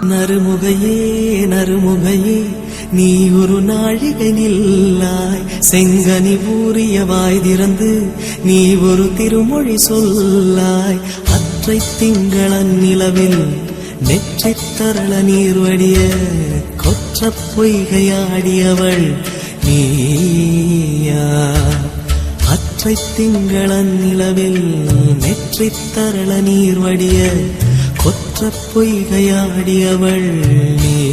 நறுமுகையே நறுமுகையே நீ ஒரு நாழிகை நில்லாய், செங்கனி ஊறிய வாய் திறந்து நீ ஒரு திருமொழி சொல்லாய். அற்றை திங்களன் நிலவில் நெற்றித் தரள நீர் வடிய கொற்ற பொய்கையாடியவள் நீயா? அற்றை திங்களன் நிலவில் நெற்றித் தரள நீர் வடிய கொற்ற பொய்கையாடியவள் நீ.